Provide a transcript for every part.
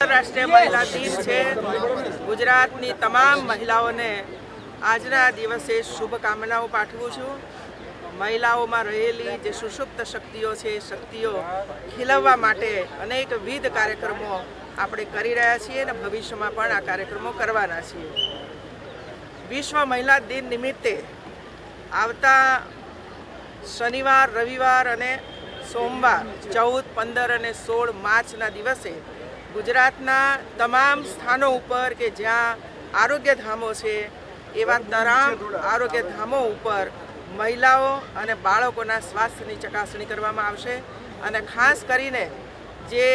આંતરરાષ્ટ્રીય મહિલા દિન છે। ગુજરાતની તમામ મહિલાઓને આજના દિવસે શુભકામનાઓ પાઠવું છું। મહિલાઓમાં રહેલી જે સુષુપ્ત શક્તિઓ છે એ શક્તિઓ ખીલવવા માટે અનેકવિધ કાર્યક્રમો આપણે કરી રહ્યા છીએ અને ભવિષ્યમાં પણ આ કાર્યક્રમો કરવાના છીએ। વિશ્વ મહિલા દિન નિમિત્તે આવતા શનિવાર, રવિવાર અને સોમવાર 14, 15 અને 16 માર્ચના દિવસે ગુજરાતના તમામ સ્થાનો ઉપર કે જ્યાં આરોગ્યધામો છે એવા તમામ આરોગ્યધામો ઉપર મહિલાઓ અને બાળકોના સ્વાસ્થ્યની ચકાસણી કરવામાં આવશે અને ખાસ કરીને જે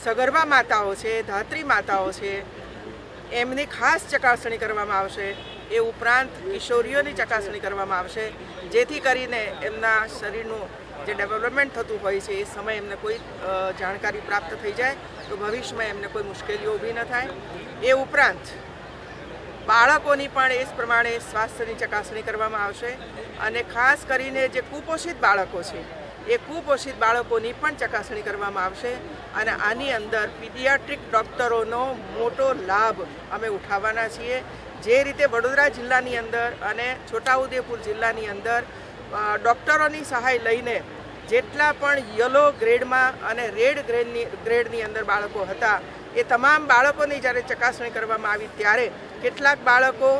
સગર્ભા માતાઓ છે, ધાત્રી માતાઓ છે, એમની ખાસ ચકાસણી કરવામાં આવશે। એ ઉપરાંત કિશોરીઓની ચકાસણી કરવામાં આવશે જેથી કરીને એમના શરીરનું જે ડેવલપમેન્ટ થતું હોય છે એ સમયે એમને કોઈ જાણકારી પ્રાપ્ત થઈ જાય તો ભવિષ્યમાં એમને કોઈ મુશ્કેલીઓ ઊભી ન થાય। એ ઉપરાંત બાળકોની પણ એ જ પ્રમાણે સ્વાસ્થ્યની ચકાસણી કરવામાં આવશે અને ખાસ કરીને જે કુપોષિત બાળકો છે એ કુપોષિત બાળકોની પણ ચકાસણી કરવામાં આવશે અને આની અંદર પીડિયાટ્રિક ડૉક્ટરોનો મોટો લાભ અમે ઉઠાવવાના છીએ। જે રીતે વડોદરા જિલ્લાની અંદર અને છોટાઉદેપુર જિલ્લાની અંદર ડૉક્ટરોની સહાય લઈને જેટલા પણ યલો ગ્રેડમાં અને રેડ ગ્રેડની અંદર બાળકો હતા એ તમામ બાળકોની જ્યારે ચકાસણી કરવામાં આવી ત્યારે કેટલાક બાળકો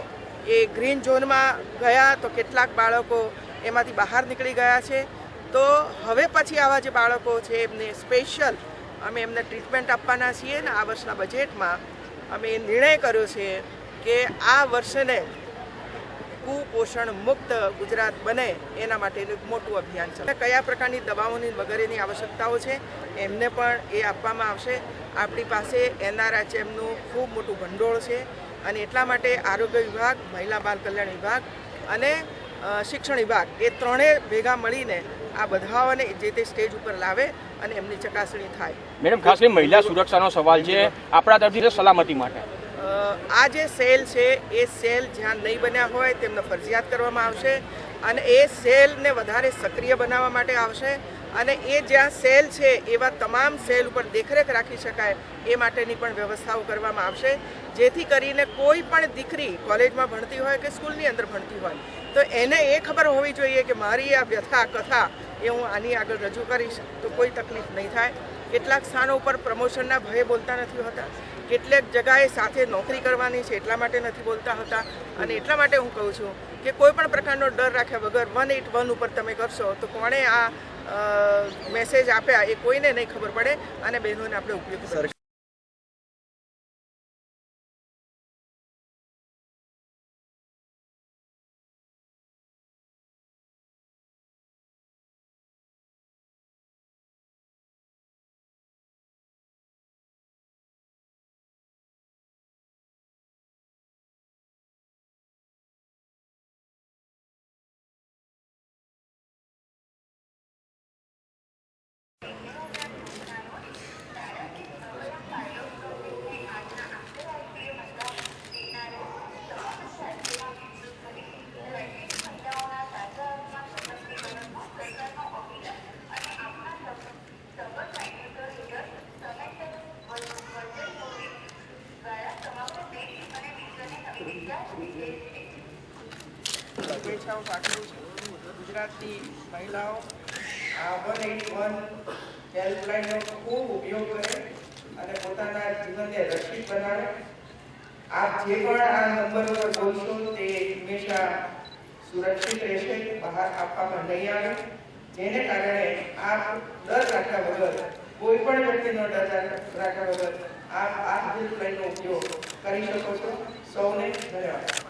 એ ગ્રીન ઝોનમાં ગયા તો કેટલાક બાળકો એમાંથી બહાર નીકળી ગયા છે। તો હવે પછી આવા જે બાળકો છે એમને સ્પેશિયલ અમે એમને ટ્રીટમેન્ટ આપવાના છીએ અને આ વર્ષના બજેટમાં અમે એ નિર્ણય કર્યો છે કે આ વર્ષને કુપોષણ મુક્ત ગુજરાત બને એના માટેનું એક મોટું અભિયાન છે। કયા પ્રકારની દવાઓની વગેરેની આવશ્યકતાઓ છે એમને પણ એ આપવામાં આવશે। આપણી પાસે NRHMનું ખૂબ મોટું ભંડોળ છે અને એટલા માટે આરોગ્ય વિભાગ, મહિલા બાળ કલ્યાણ વિભાગ અને શિક્ષણ વિભાગ એ ત્રણેય ભેગા મળીને આ બધાઓને જે તે સ્ટેજ ઉપર લાવે અને એમની ચકાસણી થાય। મેડમ, ખાસ કરીને મહિલા સુરક્ષાનો સવાલ છે આપણા તરફથી સલામતી માટે આ જે સેલ છે એ સેલ જ્યાં નહીં બન્યા હોય તેમને ફરજિયાત કરવામાં આવશે અને એ સેલને વધારે સક્રિય બનાવવા માટે આવશે અને એ જ્યાં સેલ છે એવા તમામ સેલ ઉપર દેખરેખ રાખી શકાય એ માટેની પણ વ્યવસ્થાઓ કરવામાં આવશે જેથી કરીને કોઈ પણ દીકરી કોલેજમાં ભણતી હોય કે સ્કૂલની અંદર ભણતી હોય તો એને એ ખબર હોવી જોઈએ કે મારી આ વ્યથા કથા એ હું આની આગળ રજૂ કરીશ તો કોઈ તકલીફ નહીં થાય। કેટલાક સ્થાનો ઉપર પ્રમોશનના ભયે બોલતા નથી હોતા, કેટલાક જગાએ સાથે નોકરી કરવાની છે એટલા માટે નથી બોલતા હોતા અને એટલા માટે હું કહું છું કે કોઈ પણ પ્રકારનો ડર રાખ્યા વગર 181 ઉપર તમે કરશો તો કોણે આ મેસેજ આપ્યા એ કોઈને નહીં ખબર પડે અને બહેનોને આપણે ઉપયોગ કરીશું। શુભેચ્છાઓ પાઠવું છું। ગુજરાતની મહિલાઓ આ 181 હેલ્પલાઇનનો ખૂબ ઉપયોગ કરે અને પોતાના જીવનને રક્ષિત બનાવે। આપ જે પણ આ નંબર પર બોલશો તે હંમેશા સુરક્ષિત રહેશે, બહાર આપવામાં નહીં આવે જેને કારણે આપ ડર રાખ્યા વગર, કોઈ પણ વ્યક્તિનો ડર રાખ્યા વગર આપ આ હેલ્પલાઇનનો ઉપયોગ કરી શકો છો। સૌને ધન્યવાદ।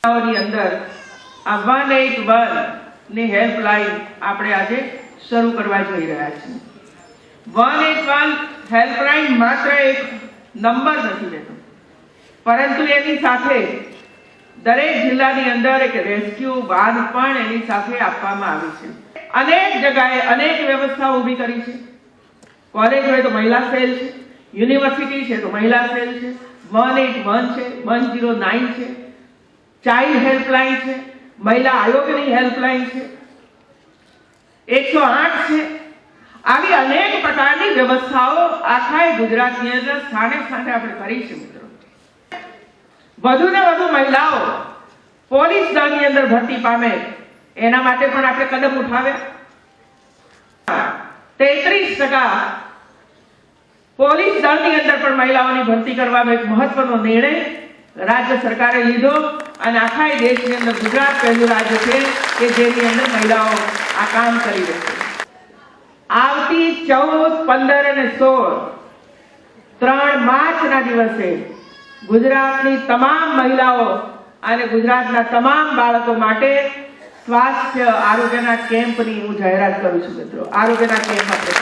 ની અંદર આ 181 ની હેલ્પલાઇન આપણે આજે શરૂ કરવા જઈ રહ્યા છીએ. 181 હેલ્પલાઇન માત્ર એક નંબર નથી લેતો, પરંતુ એની સાથે દરેક જિલ્લાની અંદર એક રેસ્ક્યુ વાન પણ એની સાથે આપવામાં આવી છે. અનેક જગ્યાએ અનેક વ્યવસ્થાઓ ઊભી કરી છે. કોલેજ હોય તો મહિલા સેલ છે, યુનિવર્સિટી છે તો મહિલા સેલ છે, 181 છે, 109 છે, ચાઇલ્ડ હેલ્પલાઇન છે, મહિલા આયોગની હેલ્પલાઇન છે, 108 છે. આવી અનેક પ્રકારની વ્યવસ્થાઓ આખા ગુજરાતની અંદર સ્થાને સ્થાને આપણે કરી છે. મિત્રો, વધુ ને વધુ મહિલાઓ પોલીસ દળની અંદર ભરતી પામે એના માટે પણ આપણે કદમ ઉઠાવ્યા. 33% પોલીસ દળની અંદર પણ મહિલાઓની ભરતી કરવાનો એક મહત્વનો નિર્ણય રાજ્ય સરકારે લીધો અને આખા દેશની અંદર ગુજરાત પહેલું રાજ્ય છે કે જેની અંદર મહિલાઓ આ કામ કરી રહી છે. આવતી 14, 15 અને 16 3 માર્ચના દિવસે ગુજરાતની તમામ મહિલાઓ અને ગુજરાતના તમામ બાળકો માટે સ્વાસ્થ્ય આરોગ્યના કેમ્પની હું જાહેરાત કરું છું. મિત્રો, આરોગ્યના કેમ્પ આપણે